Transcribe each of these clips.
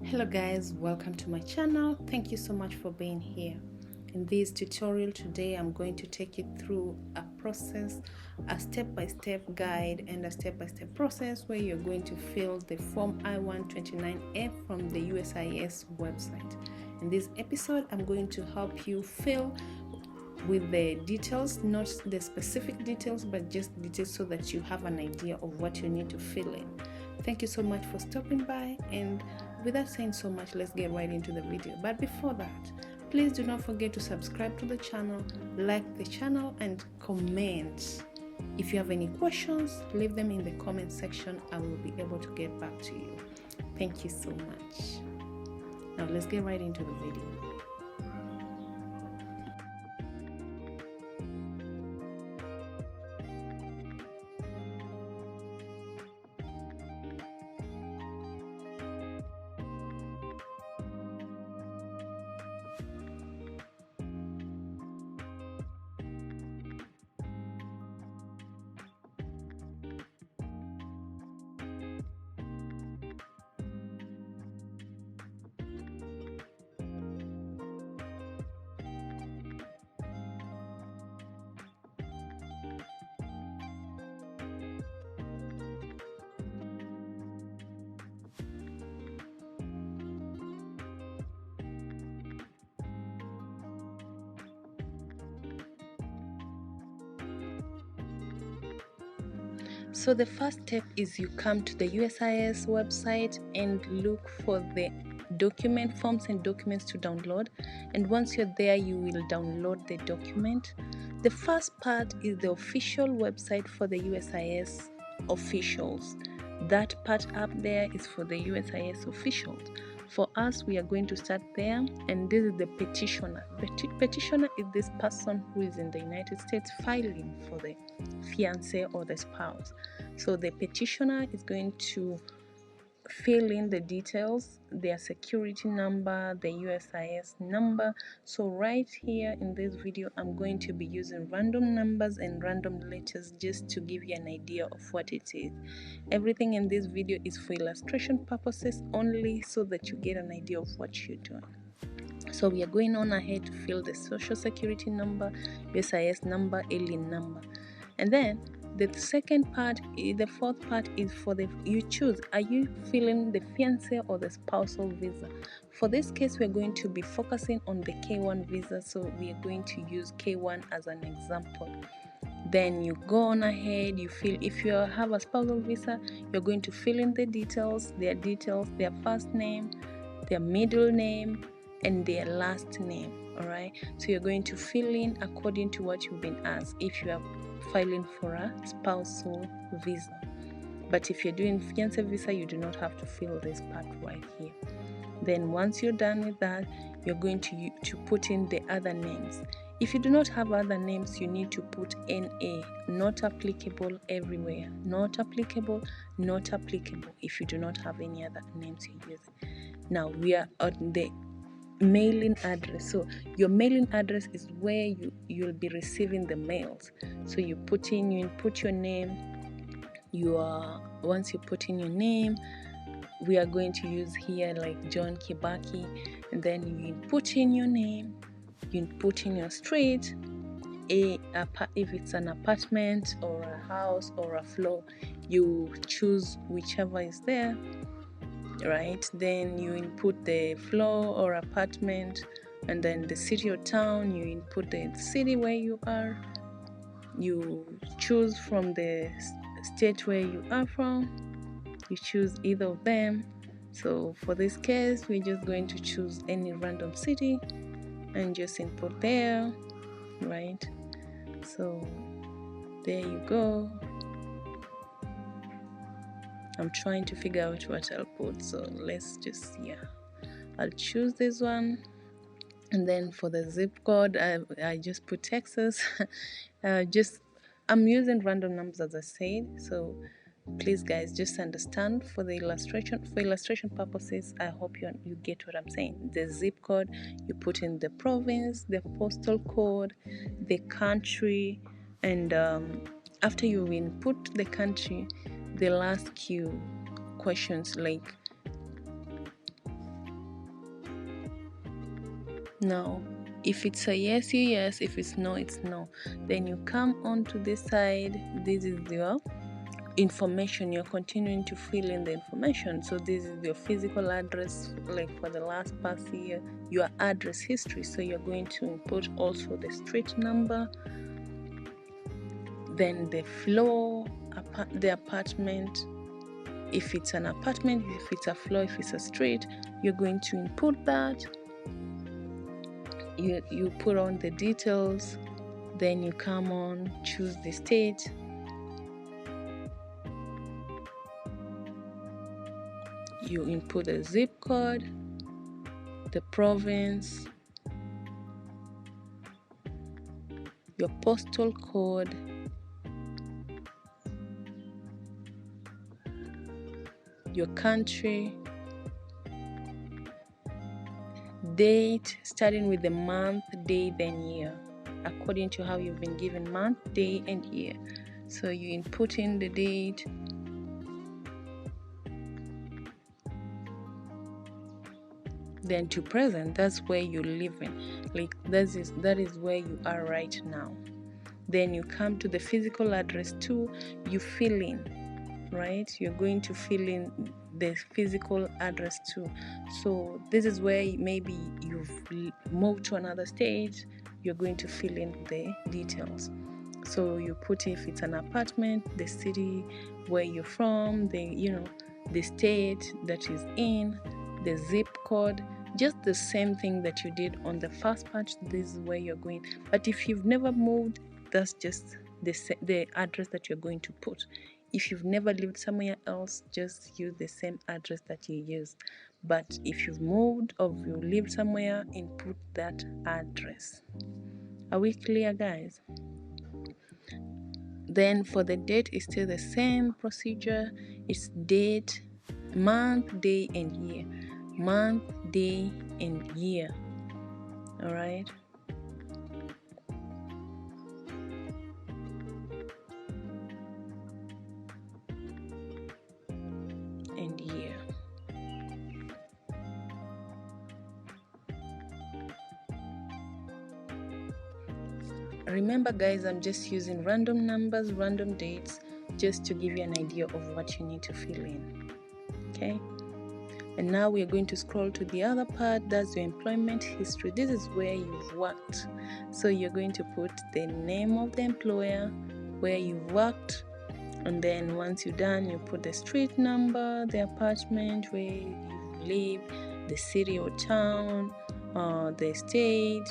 Hello guys, welcome to my channel. Thank you so much for being here. In this tutorial today, I'm going to take you through a process, a step-by-step guide and a step-by-step process where you're going to fill the Form I-129F from the USCIS website. In this episode, I'm going to help you fill with the details, not the specific details, but just details so that you have an idea of what you need to fill in. Thank you so much for stopping by, and without saying so much, let's get right into the video. But before that, please do not forget to subscribe to the channel, like the channel, and comment. If you have any questions, leave them in the comment section. I will be able to get back to you. Thank you so much. Now let's get right into the video. So the first step is you come to the USCIS website and look for the document forms and documents to download, and once you're there you will download the document. The first part is the official website for the USCIS officials. That part up there is for the USCIS officials. For us, we are going to start there, and this is the petitioner. Petitioner is this person who is in the United States filing for the fiancé or the spouse. So the petitioner is going to fill in the details, their security number, the USCIS number. So right here in this video, I'm going to be using random numbers and random letters just to give you an idea of what it is. Everything in this video is for illustration purposes only, so that you get an idea of what you're doing. So we are going on ahead to fill the social security number, USCIS number, alien number. And then the second part, the fourth part is for you choose, are you filling the fiancé or the spousal visa? For this case, we're going to be focusing on the K1 visa, so we are going to use K1 as an example. Then you go on ahead, you fill, if you have a spousal visa, you're going to fill in the details, their first name, their middle name, and their last name. All right, so you're going to fill in according to what you've been asked if you are filing for a spousal visa. But if you're doing fiancé visa, you do not have to fill this part right here. Then once you're done with that, you're going to put in the other names. If you do not have other names, you need to put NA, not applicable, everywhere. Not applicable, not applicable, if you do not have any other names you're using. Now we are on the mailing address. So your mailing address is where you'll be receiving the mails. So you input your name. Once you put in your name, we are going to use here like John Kibaki, and then you input in your name, you input in your street, if it's an apartment or a house or a floor, you choose whichever is there, right? Then you input the floor or apartment, and then the city or town, you input the city where you are, you choose from the state where you are from, you choose either of them. So for this case, we're just going to choose any random city and just input there, right? So there you go. I'm trying to figure out what I'll put, so let's just, I'll choose this one. And then for the zip code, I just put Texas. I'm using random numbers, as I said, so please guys just understand for illustration purposes. I hope you get what I'm saying. The zip code, you put in the province, the postal code, the country, and after you input the country, they'll ask you questions like Now, if it's a yes, you yes. If it's no, it's no. Then you come onto this side. This is your information. You're continuing to fill in the information. So this is your physical address, like for the last past year, your address history. So you're going to input also the street number, then the floor, the apartment. If it's an apartment, if it's a floor, if it's a street, you're going to input that. You put on the details, then you come on, choose the state. You input the zip code, the province, your postal code, your country, date, starting with the month, day, then year, according to how you've been given month, day, and year. So you input in the date, then to present, that's where you live in, like that is where you are right now. Then you come to the physical address too, you fill in, right? You're going to fill in the physical address too. So this is where maybe you've moved to another state, you're going to fill in the details. So you put if it's an apartment, the city where you're from, the state that is in, the zip code, just the same thing that you did on the first part. This is where you're going. But if you've never moved, that's just the address that you're going to put. If you've never lived somewhere else, just use the same address that you used. But if you've moved or you lived somewhere, input that address. Are we clear, guys? Then for the date, it's still the same procedure. It's date, month, day, and year. Month, day, and year. All right. And year. Remember, guys, I'm just using random numbers, random dates, just to give you an idea of what you need to fill in. Okay. And now we are going to scroll to the other part. That's your employment history. This is where you've worked. So you're going to put the name of the employer, where you've worked, and then once you're done, you put the street number, the apartment where you live, the city or town, the state,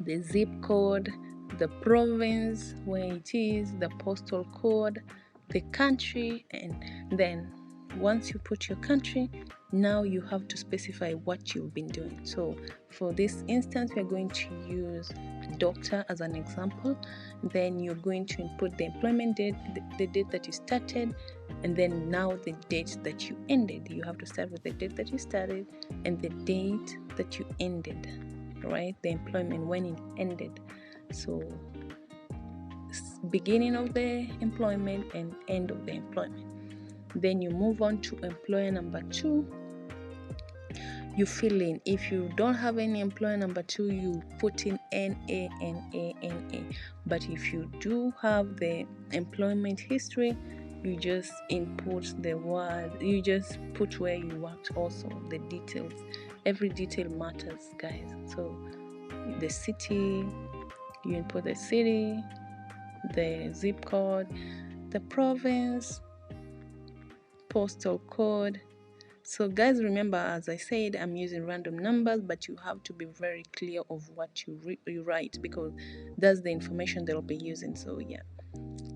the zip code, the province where it is, the postal code, the country, and then once you put your country, now you have to specify what you've been doing. So for this instance, we're going to use doctor as an example. Then you're going to input the employment date, the date that you started, and then now the date that you ended. You have to start with the date that you started and the date that you ended, right? The employment, when it ended. So beginning of the employment and end of the employment. Then you move on to employer number 2. You fill in. If you don't have any employer number 2, you put in NA. But if you do have the employment history, you just input the word. You just put where you worked also, the details. Every detail matters, guys. So the city, you input the city, the zip code, the province, postal code. So guys, remember, as I said, I'm using random numbers, but you have to be very clear of what you write, because that's the information they'll be using. So yeah,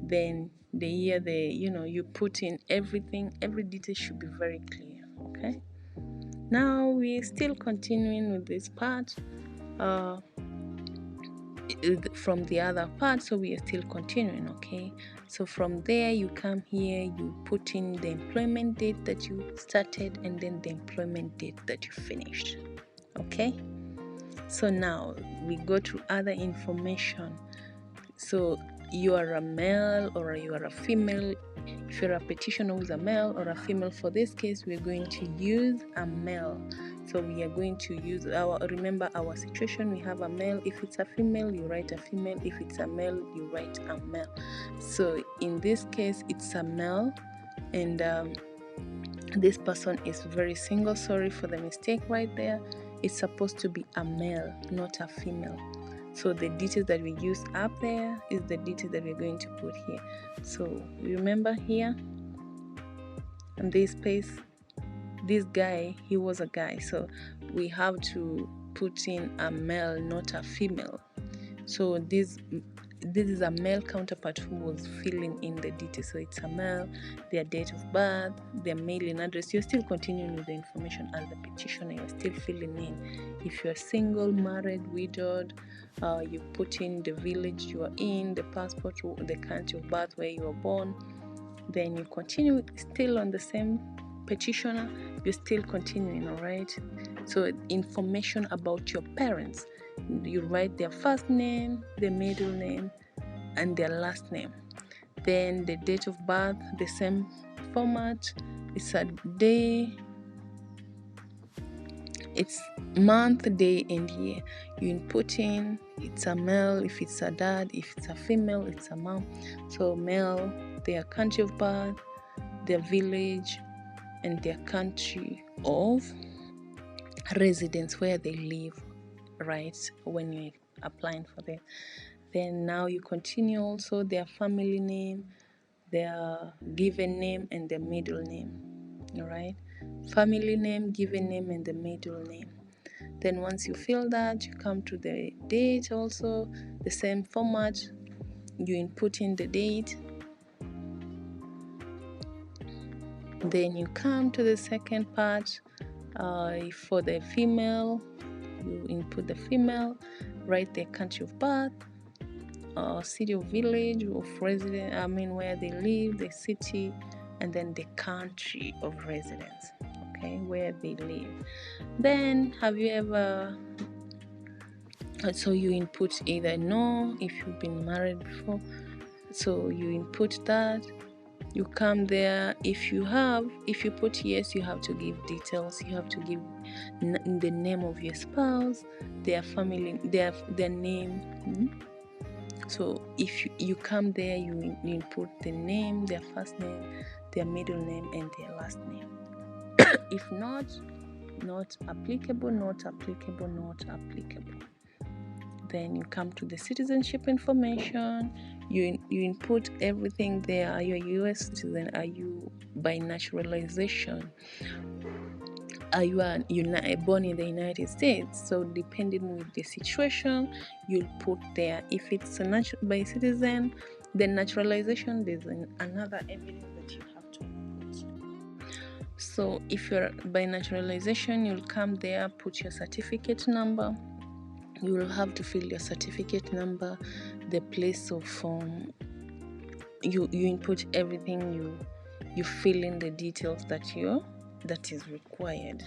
then the year, you put in everything. Every detail should be very clear. Okay, now we're still continuing with this part from the other part, so we are still continuing. Okay, so from there you come here, you put in the employment date that you started and then the employment date that you finished. Okay, so now we go to other information. So you are a male or you are a female. If you're a petitioner who's a male or a female, for this case we're going to use a male. So we are going to use remember our situation. We have a male. If it's a female, you write a female. If it's a male, you write a male. So in this case, it's a male, and this person is very single. Sorry for the mistake right there. It's supposed to be a male, not a female. So the details that we use up there is the details that we're going to put here. So remember here in this space, this guy, he was a guy, so we have to put in a male, not a female. So this is a male counterpart who was filling in the details. So it's a male, their date of birth, their mailing address. You're still continuing with the information as the petitioner. You're still filling in. If you're single, married, widowed, you put in the village you are in, the passport, the country of birth where you were born. Then you continue still on the same petitioner. You're still continuing, all right? So information about your parents. You write their first name, their middle name, and their last name. Then the date of birth, the same format. It's a day, it's month, day, and year. You input in, it's a male, if it's a dad, if it's a female, it's a mom. So male, their country of birth, their village, and their country of residence, where they live, right, when you're applying for that. Then now you continue also their family name, their given name, and their middle name. All right, family name, given name, and the middle name. Then once you fill that, you come to the date, also the same format. You input in the date. Then you come to the second part. For the female, you input the female, write their country of birth, city of village of residence, where they live, the city, and then the country of residence, okay, where they live. Then have you ever, so you input either no if you've been married before, so you input that. You come there. If you put yes, you have to give details. You have to give the name of your spouse, their family, their name. So if you come there, you input the name, their first name, their middle name, and their last name. If not applicable, not applicable, not applicable. Then you come to the citizenship information. You input everything there. Are you a U.S. citizen? Are you by naturalization? Are you born in the United States? So depending with the situation, you'll put there. If it's by citizen, then naturalization, there's another evidence that you have to put. So if you're by naturalization, you'll come there, put your certificate number. You will have to fill your certificate number, the place of you input everything, you fill in the details that is required.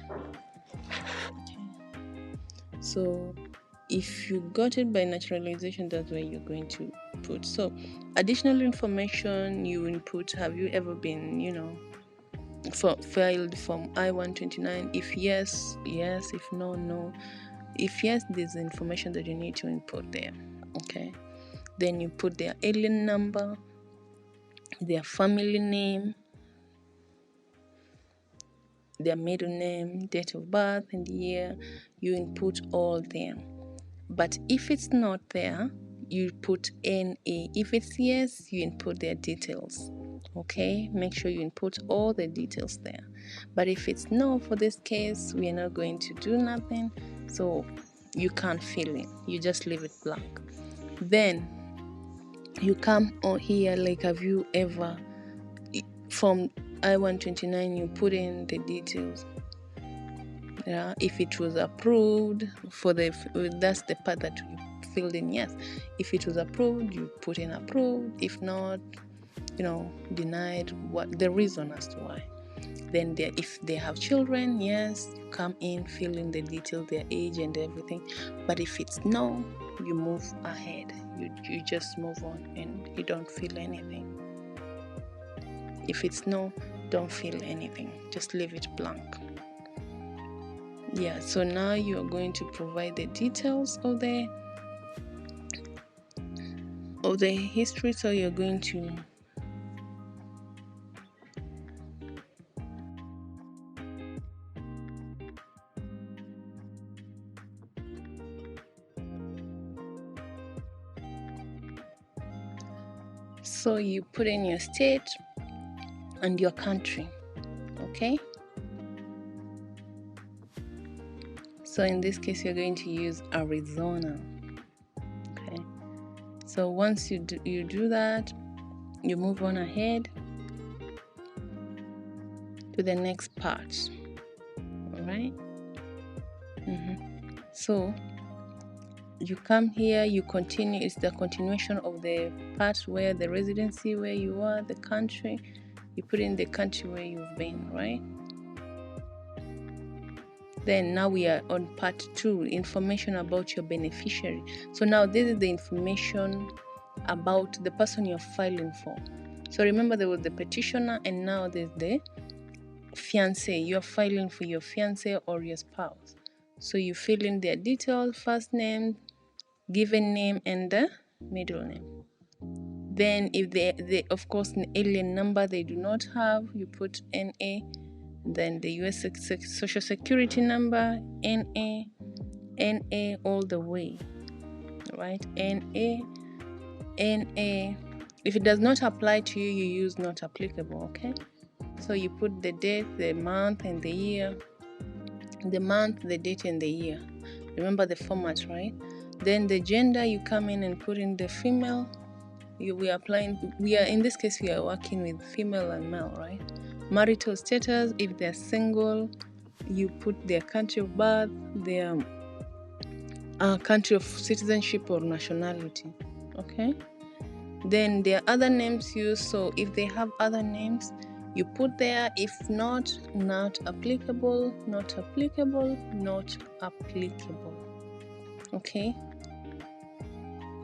Okay. So if you got it by naturalization, that's where you're going to put. So additional information you input. Have you ever been, filed Form I-129? If yes, yes. If no, no. If yes, there's information that you need to input there. Okay. Then you put their alien number, their family name, their middle name, date of birth, and year. You input all there. But if it's not there, you put NA. If it's yes, you input their details. Okay, make sure you input all the details there. But if it's no, for this case, we are not going to do nothing. So you can't fill in. You just leave it blank. Then you come on here, like, have you ever, from I-129, you put in the details. Yeah, if it was approved that's the part that you filled in yes. If it was approved, you put in approved. If not, denied, what the reason as to why. Then if they have children, yes, you come in, fill in the details, their age and everything. But if it's no, you move ahead. You just move on and you don't fill anything. If it's no, don't fill anything. Just leave it blank. Yeah, so now you are going to provide the details of the history. So you're going to you put in your state and your country. Okay, so in this case you're going to use Arizona. Okay, so once you do that, you move on ahead to the next part. All right. So you come here, you continue. It's the continuation of the part where the residency, where you are, the country. You put in the country where you've been, right? Then now we are on part 2, information about your beneficiary. So now this is the information about the person you're filing for. So remember, there was the petitioner, and now there's the fiancé. You're filing for your fiancé or your spouse. So you fill in their details: first name, given name, and the middle name. Then if they of course an alien number they do not have, you put NA. Then the US social security number, NA all the way, right? NA. If it does not apply to you, you use not applicable. Okay, so you put the date, the month, and the year. The month, the date, and the year. Remember the format, right? Then the gender, you come in and put in the female. We are in this case we are working with female and male, right? Marital status, if they're single, you put their country of birth, their country of citizenship or nationality. Okay, then there are other names used. So if they have other names, you put there. If not, not applicable, not applicable, not applicable. Okay,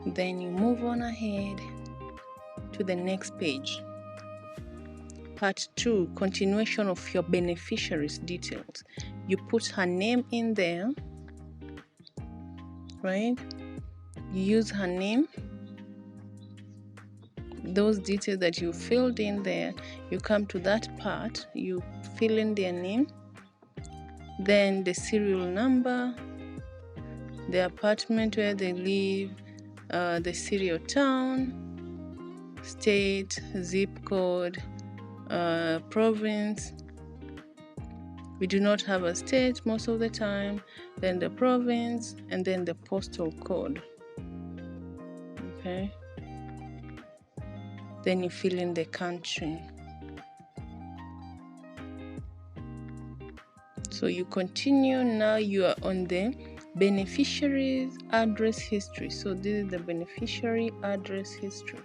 then you move on ahead to the next page. Part 2, continuation of your beneficiary's details. You put her name in there, right? You use her name, those details that you filled in there. You come to that part, you fill in their name, then the serial number, the apartment where they live, the city or town, state, zip code, province. We do not have a state most of the time, then the province, and then the postal code. Okay, then you fill in the country. So you continue. Now you are on the beneficiary's address history. So this is the beneficiary address history,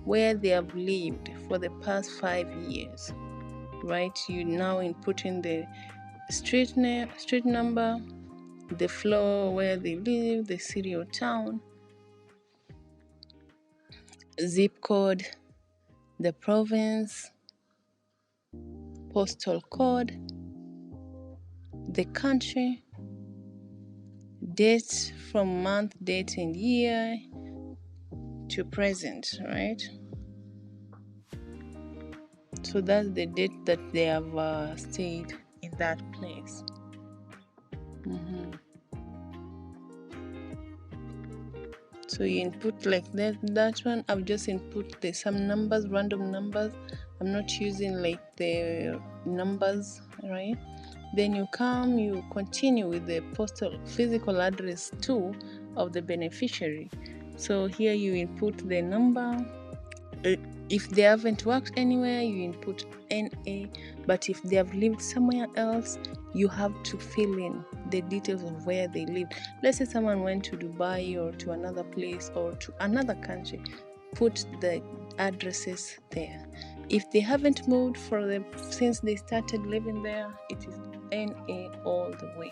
where they have lived for the past 5 years, right? You now input in the street name, street number, the floor where they live, the city or town, zip code, the province, postal code, the country, date from month, date, and year to present, right? So that's the date that they have stayed in that place. So you input like that one. I've just input some numbers, random numbers. I'm not using like the numbers, right? Then you continue with the postal physical address too of the beneficiary. So here you input the number. If they haven't worked anywhere, you input NA. But if they have lived somewhere else, you have to fill in the details of where they lived. Let's say someone went to Dubai or to another place or to another country. Put the addresses there. If they haven't moved since they started living there, it is NA all the way.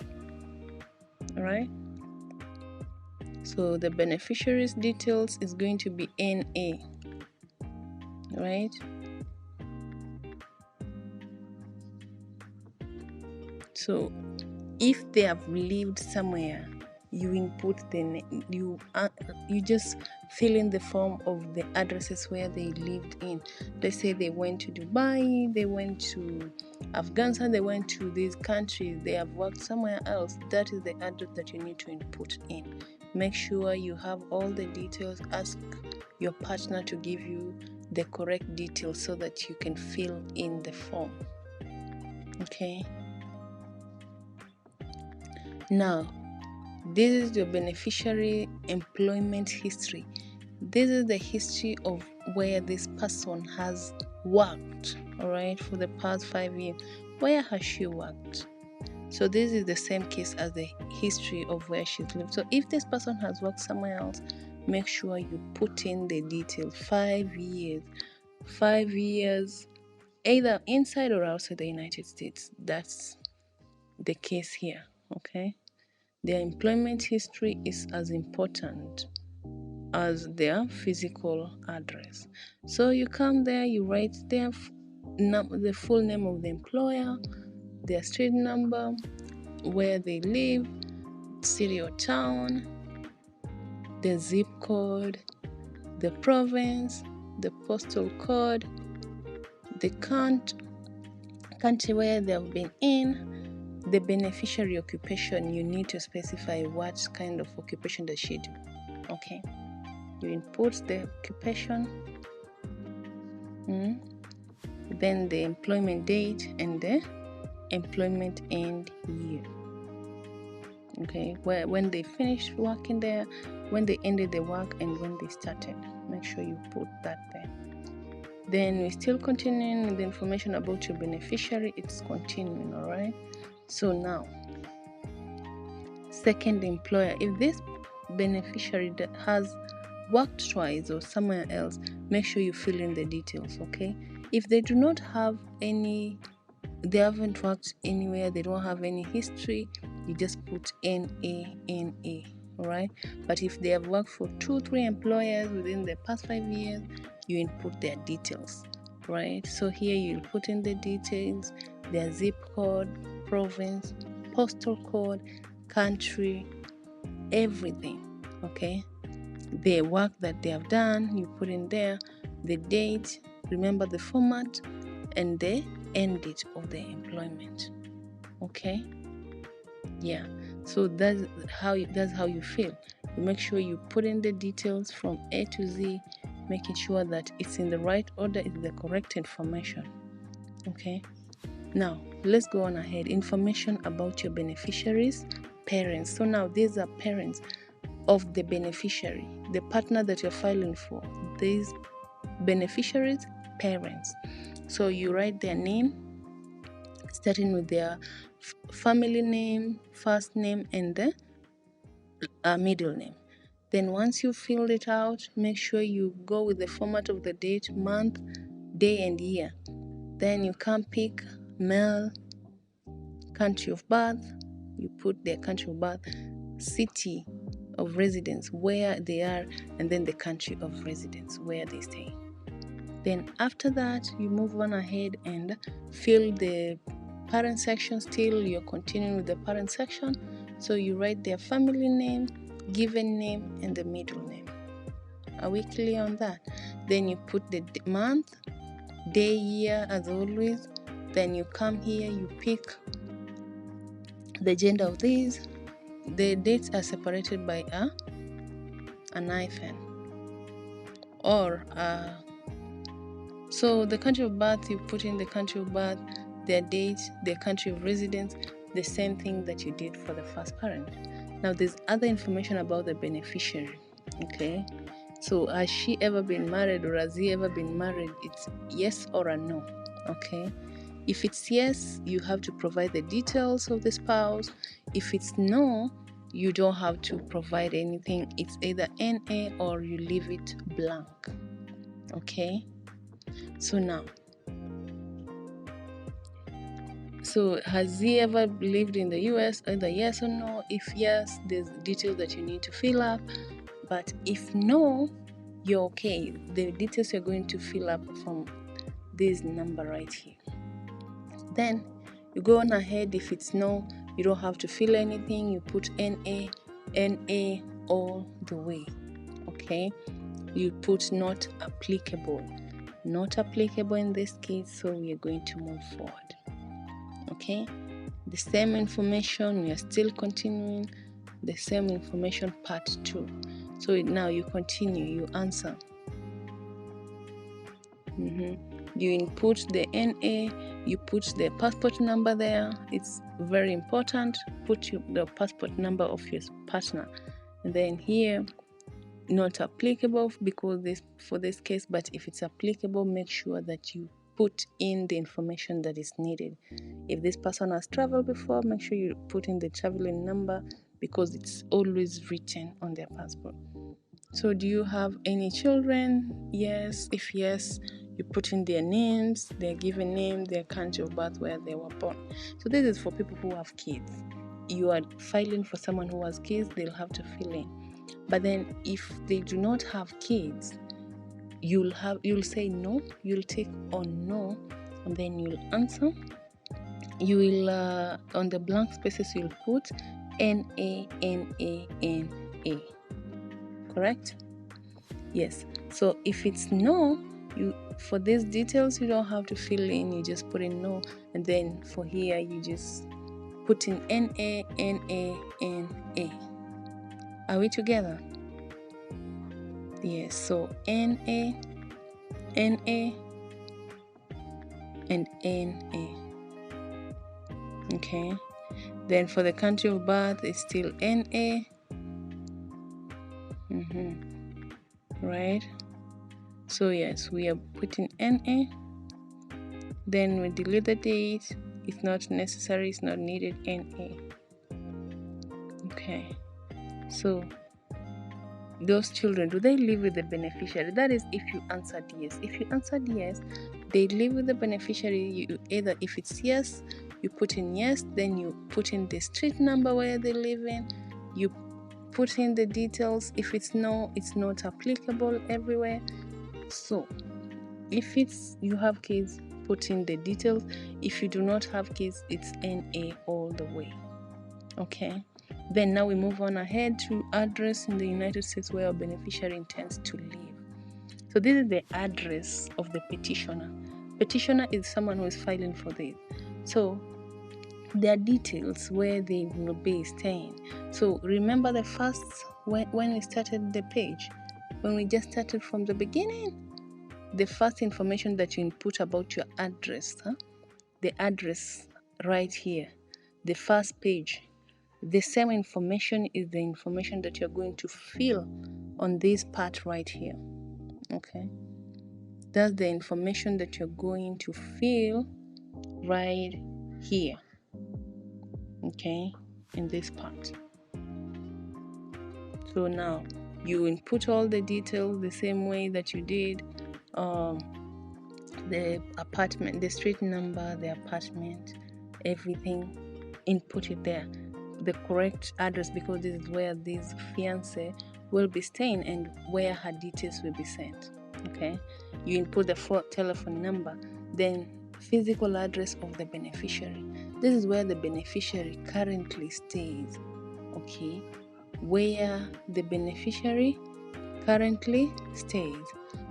All right? So the beneficiary's details is going to be NA. Right? So If they have lived somewhere, you input you just fill in the form of the addresses where they lived in. Let's say they went to Dubai, they went to Afghanistan, they went to these countries, they have worked somewhere else. That is the address that you need to input in. Make sure you have all the details. Ask your partner to give you the correct details so that you can fill in the form. Okay. Now, this is your beneficiary employment history. This is the history of where this person has worked, all right, for the past 5 years. Where has she worked? So this is the same case as the history of where she's lived. So if this person has worked somewhere else, make sure you put in the details. 5 years. 5 years, either inside or outside the United States. That's the case here, okay? Their employment history is as important as their physical address. So you come there, you write the full name of the employer, their street number, where they live, city or town, the zip code, the province, the postal code, the country where they have been in, the beneficiary occupation. You need to specify what kind of occupation does she do. Okay, you input the occupation, then the employment date and the employment end year. Okay, when they finished working there, when they ended the work, and when they started. Make sure you put that there. Then we're still continuing with the information about your beneficiary. It's continuing, all right? So now, second employer. If this beneficiary that has worked twice or somewhere else, make sure you fill in the details, okay? If they do not have any, they haven't worked anywhere, they don't have any history, you just put NA, all right? But if they have worked for 2-3 employers within the past 5 years, you input their details, right? So here you'll put in the details, their zip code, province, postal code, country, everything, okay? The work that they have done, you put in there, the date, remember the format, and the end date of the employment, okay? Yeah, so that's how you feel. You make sure you put in the details from A to Z, making sure that it's in the right order, it's the correct information, okay? Now, let's go on ahead. Information about your beneficiaries, parents. So now these are parents of the beneficiary, the partner that you're filing for. These beneficiaries, parents. So you write their name, starting with their family name, first name, and the middle name. Then once you filled it out, make sure you go with the format of the date, month, day, and year. Then you can pick male, country of birth, you put their country of birth, city of residence, where they are, and then the country of residence, where they stay. Then after that, you move on ahead and fill the parent section. Still, you're continuing with the parent section. So you write their family name, given name, and the middle name. Are we clear on that? Then you put the month, day, year, as always. Then you come here, you pick the gender of these. The dates are separated by an hyphen or so the country of birth, you put in the country of birth, their date, their country of residence, the same thing that you did for the first parent. Now there's other information about the beneficiary, okay? So has she ever been married or has he ever been married? It's yes or a no, okay? If it's yes, you have to provide the details of the spouse. If it's no, you don't have to provide anything. It's either NA or you leave it blank, okay? So now, so has he ever lived in the US? Either yes or no. If yes, there's details that you need to fill up. But if no, you're okay. The details you're going to fill up from this number right here. Then you go on ahead. If it's no, You don't have to fill anything. You put NA all the way. Okay, you put not applicable in this case, so we are going to move forward. Okay, the same information, we are still continuing the same information, part 2. So now you continue, you answer. You input the NA, you put the passport number there. It's very important. Put the passport number of your partner. And then here, not applicable because for this case, but if it's applicable, make sure that you put in the information that is needed. If this person has traveled before, make sure you put in the traveling number because it's always written on their passport. So do you have any children? Yes. If yes, you put in their names, their given name, their country of birth, where they were born. So this is for people who have kids. You are filing for someone who has kids, they'll have to fill in. But then if they do not have kids, you'll say no, you'll take on no, and then you'll answer. You will on the blank spaces you'll put NA. Correct? Yes. So if it's no, for these details you don't have to fill in, you just put in no, and then for here you just put in NA. Are we together? Yes. So NA and NA. Okay. Then for the country of birth, it's still NA. Right? So yes, we are putting NA. Then we delete the date. It's not necessary, it's not needed, NA. Okay. So those children, do they live with the beneficiary? That is if you answered yes. If you answered yes, they live with the beneficiary. You either, if it's yes, you put in yes, then you put in the street number where they live in. You put in the details. If it's no, it's not applicable everywhere. So if you have kids, put in the details. If you do not have kids, it's NA all the way. Okay. Then now we move on ahead to address in the United States where a beneficiary intends to live. So this is the address of the petitioner. Petitioner is someone who is filing for this. So there are details where they will be staying. So remember the first, when we started the page, when we just started from the beginning, the first information that you input about your address, the address right here, the first page, the same information is the information that you're going to fill on this part right here. Okay, that's the information that you're going to fill right here. Okay, in this part. So now you input all the details the same way that you did the apartment, the street number, the apartment, everything, input it there, the correct address, because this is where this fiancé will be staying and where her details will be sent. Okay, you input the telephone number, then physical address of the beneficiary. This is where the beneficiary currently stays. Okay, where the beneficiary currently stays.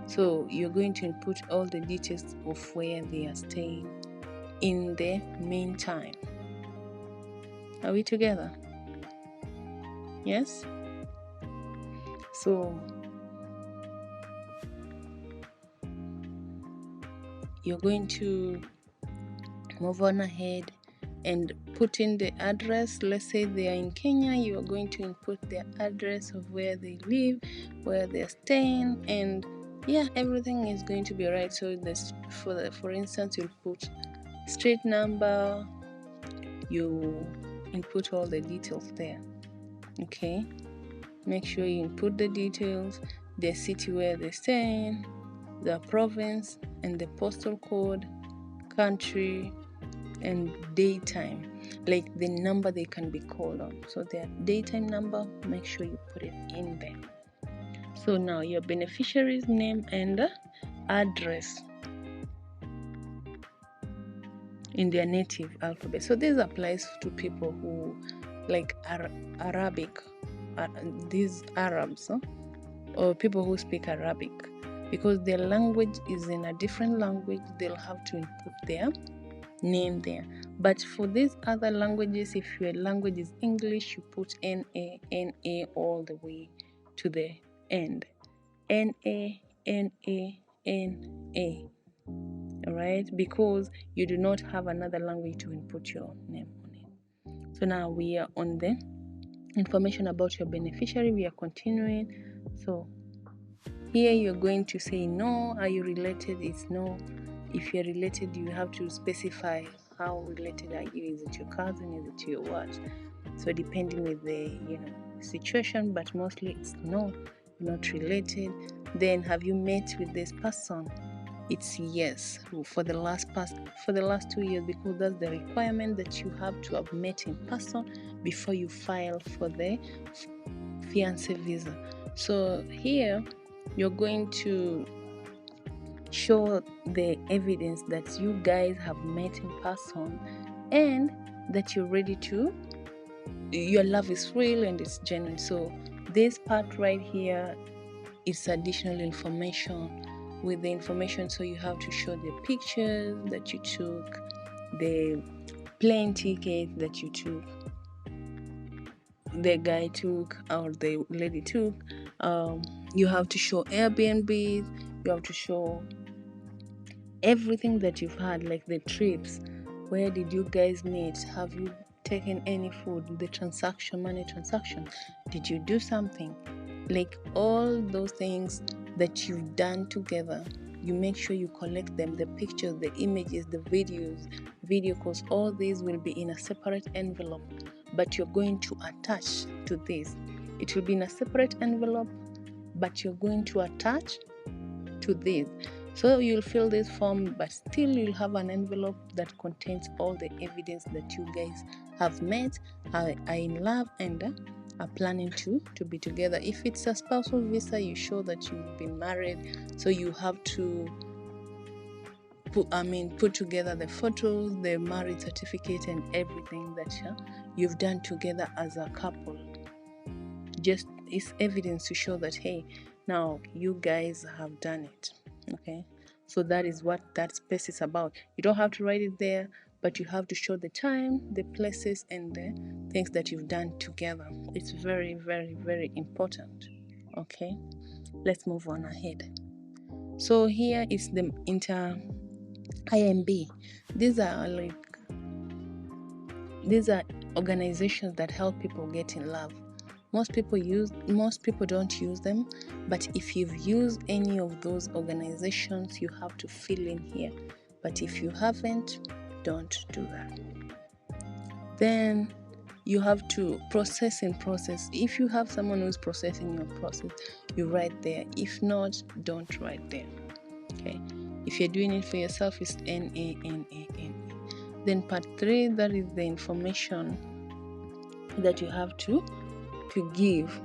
So you're going to input all the details of where they are staying in the meantime. Are we together? Yes? So you're going to move on ahead and put in the address. Let's say they are in Kenya, you are going to input their address of where they live, where they're staying, and yeah, everything is going to be right. So this, for instance, you'll put street number, you input all the details there. Okay, make sure you input the details, the city where they're staying, the province, and the postal code, country, and daytime, like the number they can be called on. So their daytime number, make sure you put it in there. So now your beneficiary's name and address in their native alphabet. So this applies to people who like Arabic, these Arabs, or people who speak Arabic, because their language is in a different language. They'll have to input their name there. But for these other languages, if your language is English, you put NA all the way to the end. NA. Alright, because you do not have another language to input your name on it. So now we are on the information about your beneficiary. We are continuing. So here you're going to say no. Are you related? It's no. If you're related, you have to specify how related are you. Is it your cousin? Is it your what? So depending with the situation, but mostly it's no, you're not related. Then have you met with this person? It's yes for the last 2 years, because that's the requirement, that you have to have met in person before you file for the fiancé visa. So here you're going to show the evidence that you guys have met in person and that you're ready to, your love is real and it's genuine. So this part right here is additional information with the information. So you have to show the pictures that you took, the plane ticket that you took, the guy took or the lady took. You have to show Airbnb. You have to show everything that you've had, like the trips. Where did you guys meet? Have you taken any food? The money transaction. Did you do something? Like all those things that you've done together, you make sure you collect them, the pictures, the images, the videos, video calls. All these will be in a separate envelope, but you're going to attach to this. It will be in a separate envelope, but you're going to attach to this. So you'll fill this form, but still you'll have an envelope that contains all the evidence that you guys have met, are in love, and are planning to be together. If it's a spousal visa, you show that you've been married, so you have to put together the photos, the marriage certificate, and everything that you've done together as a couple. Just it's evidence to show that, hey, now you guys have done it. Okay, so that is what that space is about. You don't have to write it there, but you have to show the time, the places, and the things that you've done together. It's very, very, very important. Okay, let's move on ahead. So here is the IMB. These are organizations that help people get in love. Most people don't use them, but if you've used any of those organizations, you have to fill in here. But if you haven't, don't do that. Then you have to process. If you have someone who's processing your process, you write there. If not, don't write there. Okay. If you're doing it for yourself, it's NANAN. Then part 3, that is the information that you have to give.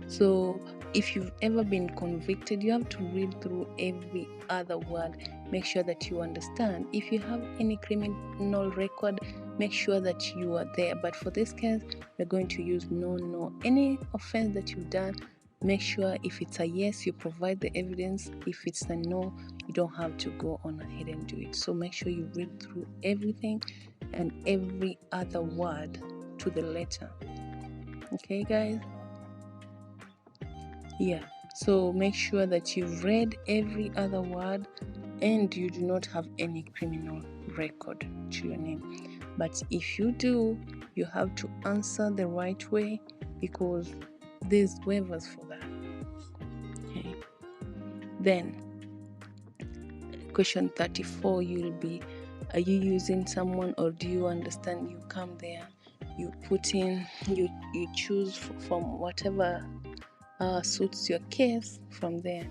So if you've ever been convicted, you have to read through every other word. Make sure that you understand. If you have any criminal record, make sure that you are there. But for this case, we're going to use no. Any offense that you've done, make sure if it's a yes, you provide the evidence. If it's a no, you don't have to go on ahead and do it. So make sure you read through everything and every other word to the letter. Okay, guys? Yeah. So make sure that you've read every other word and you do not have any criminal record to your name. But if you do, you have to answer the right way, because there's waivers for that. Okay. Then question 34 you'll be, are you using someone, or do you understand? You come there, you put in, you choose from whatever suits your case from there.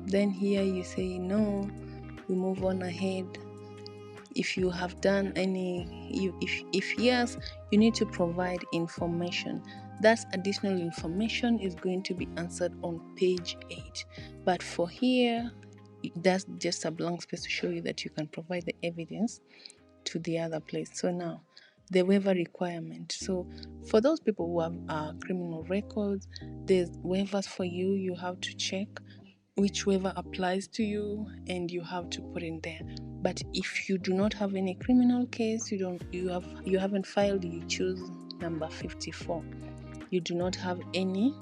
Then here you say no, we move on ahead. If you have done any, if yes, you need to provide information. That additional information is going to be answered on page 8. But for here, that's just a blank space to show you that you can provide the evidence to the other place. So now the waiver requirement. So for those people who have criminal records, there's waivers for you. You have to check which waiver applies to you, and you have to put in there. But if you do not have any criminal case, you haven't filed, you choose number 54. You do not have any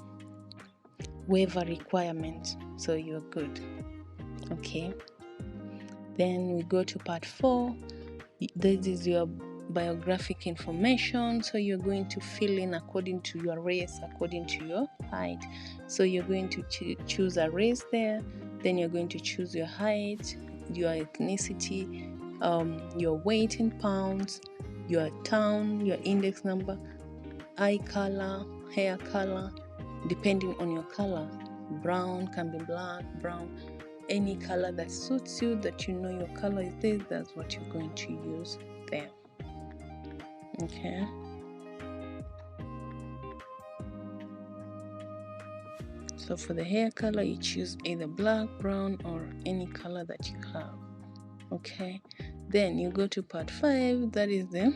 waiver requirement, so you're good. Okay, then we go to part 4. This is your biographic information. So you're going to fill in according to your race, according to your height. So you're going to choose a race there, then you're going to choose your height, your ethnicity, your weight in pounds, your town, your index number, eye color, hair color, depending on your color. Brown can be black, brown, any color that suits you, that you know your color is this, that's what you're going to use there. Okay. So for the hair color, you choose either black, brown, or any color that you have. Okay. Then you go to part 5, that is the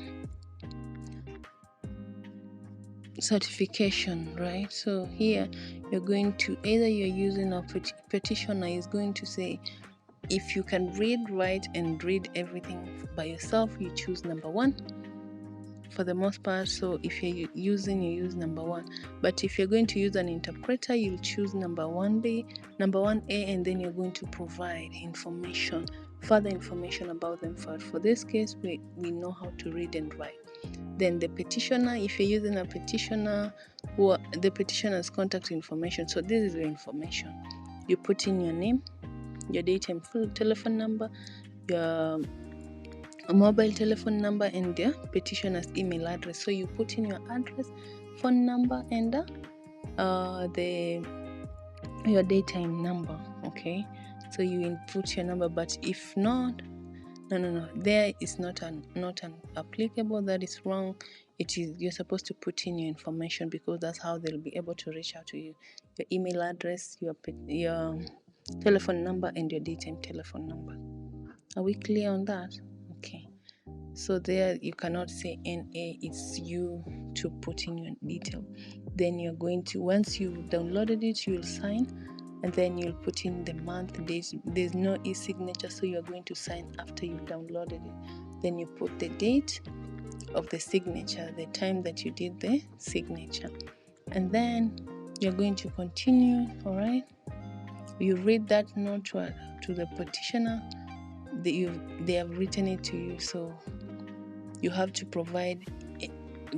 certification, right? So here you're going to either you're using a petitioner is going to say, if you can read, write, and read everything by yourself, you choose number 1 for the most part. So if you're using, you use number 1. But if you're going to use an interpreter, you'll choose number 1A, and then you're going to provide information, further information about them. For this case, we know how to read and write. Then the petitioner, if you're using a petitioner, the petitioner's contact information. So this is the information. You put in your name, your date and full telephone number, your mobile telephone number, and the petitioner's email address. So you put in your address, phone number, and your daytime number. Okay, so you input your number. But if not, no, there is not an applicable. That is wrong. You're supposed to put in your information, because that's how they'll be able to reach out to you. Your email address, your telephone number, and your daytime telephone number. Are we clear on that? Okay. So there you cannot say NA, it's you to put in your detail. Then you're going to, once you've downloaded it, you'll sign, and then you'll put in the month, days. There's no e-signature, so you're going to sign after you've downloaded it. Then you put the date of the signature, the time that you did the signature, and then you're going to continue. All right, you read that note to the petitioner. They have written it to you, so you have to provide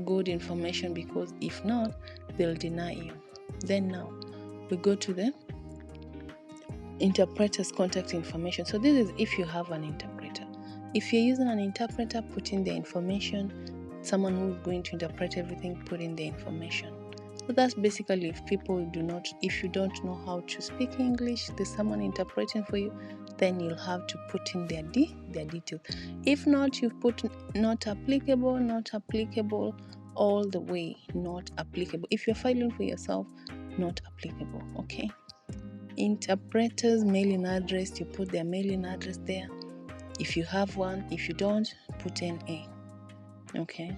good information, because if not, they'll deny you. Then now we go to the interpreter's contact information. So this is if you have an interpreter. If you're using an interpreter, put in the information. Someone who's going to interpret everything, put in the information. So that's basically if you don't know how to speak English, there's someone interpreting for you, then you'll have to put in their details. If not, you've put not applicable, all the way, not applicable. If you're filing for yourself, not applicable. Okay. Interpreter's mailing address, you put their mailing address there. If you have one, if you don't, put NA. Okay.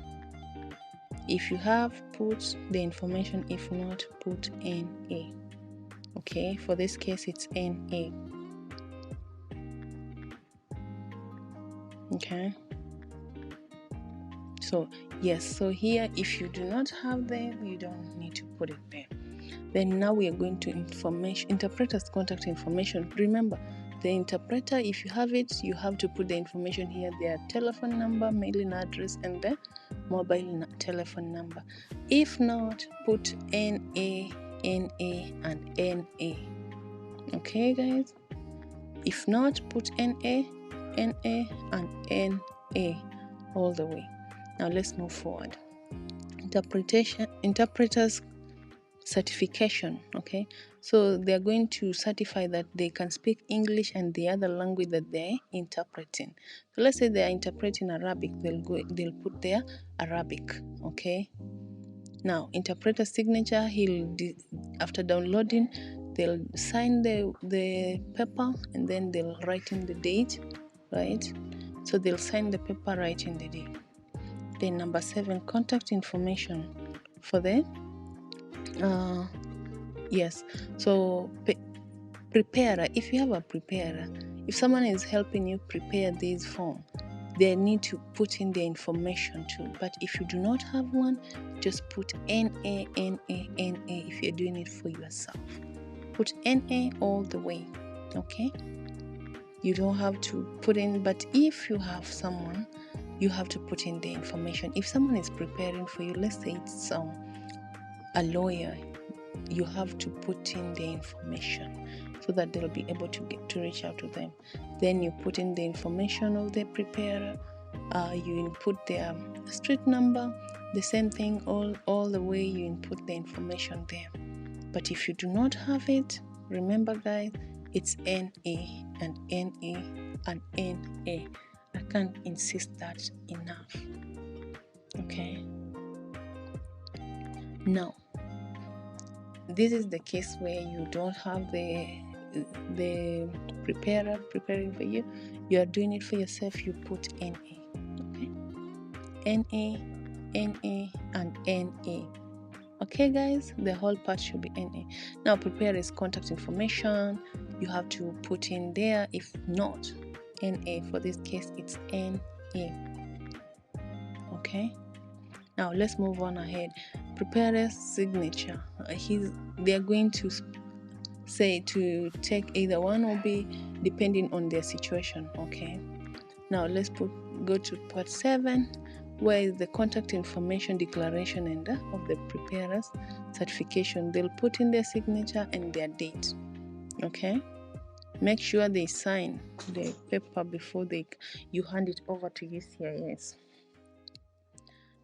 If you have, put the information. If not, put NA. Okay, for this case, it's NA. Okay. So, yes, so here, if you do not have them, you don't need to put it there. Then now we are going to interpreter's contact information. Remember, the interpreter, if you have it, you have to put the information here, their telephone number, mailing address, and the mobile telephone number. If not, put NA, and NA. Okay, guys? If not, put NA, and NA all the way. Now let's move forward. Interpreter's certification. Okay, so they're going to certify that they can speak English and the other language that they're interpreting. So let's say they're interpreting Arabic, they'll put their Arabic. Okay, now interpreter signature, after downloading, they'll sign the paper, and then they'll write in the date, right? So they'll sign the paper, write in the date. Then number 7, contact information for the yes. So preparer, if you have a preparer, if someone is helping you prepare this form, they need to put in their information too. But if you do not have one, just put NA, NA, NA if you're doing it for yourself. Put NA all the way, okay? You don't have to put in, but if you have someone, you have to put in the information. If someone is preparing for you, let's say it's a lawyer, you have to put in the information so that they'll be able to reach out to them. Then you put in the information of the preparer, you input their street number, the same thing all the way, you input the information there. But if you do not have it, remember guys, it's NA and NA and NA. I can't insist that enough. Okay. Now, this is the case where you don't have the preparer preparing for you. You are doing it for yourself. You put NA. Okay. NA, NA, and NA. Okay, guys, the whole part should be NA. Now, preparer's contact information, you have to put in there. If not, NA. For this case, it's NA. Okay. Now, let's move on ahead. Preparer's signature. They're going to say to take either one or B, depending on their situation. Okay. Now, let's go to part 7. Where is the contact information declaration and of the preparer's certification. They'll put in their signature and their date. Okay, make sure they sign the paper before you hand it over to USCIS.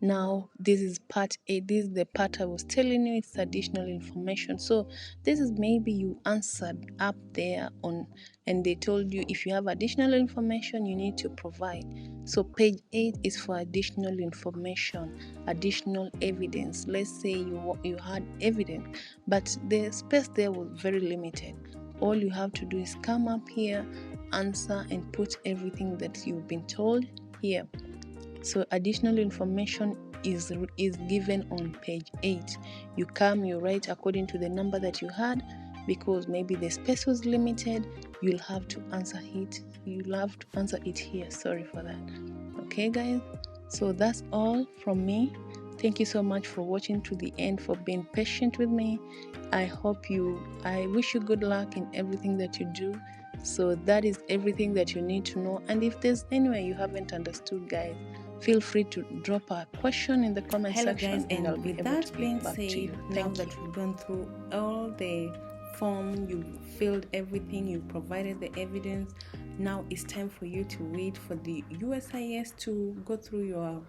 Now, this is part 8. This is the part I was telling you, it's additional information. So this is maybe you answered up there on, and they told you if you have additional information, you need to provide. So page 8 is for additional information, additional evidence. Let's say you had evidence, but the space there was very limited. All you have to do is come up here, answer, and put everything that you've been told here. So additional information is given on page 8. You come, you write according to the number that you had, because maybe the space was limited. You'll have to answer it. You'll have to answer it here. Sorry for that. Okay, guys. So that's all from me. Thank you so much for watching to the end, for being patient with me. I wish you good luck in everything that you do. So that is everything that you need to know. And if there's anywhere you haven't understood, guys, feel free to drop a question in the comment section. Guys, and with that being said, now that we've gone through all the form, you filled everything, you provided the evidence, now it's time for you to wait for the USCIS to go through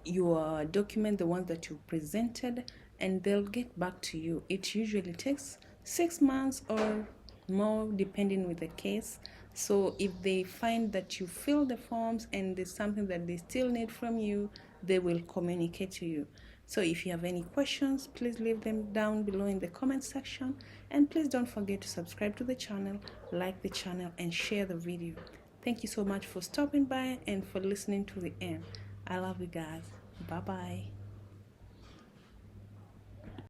your document, the one that you presented, and they'll get back to you. It usually takes 6 months or more depending with the case. So if they find that you fill the forms and there's something that they still need from you, they will communicate to you. So if you have any questions, please leave them down below in the comment section, and please don't forget to subscribe to the channel, like the channel, and share the video. Thank you so much for stopping by and for listening to the end. I love you guys. Bye bye.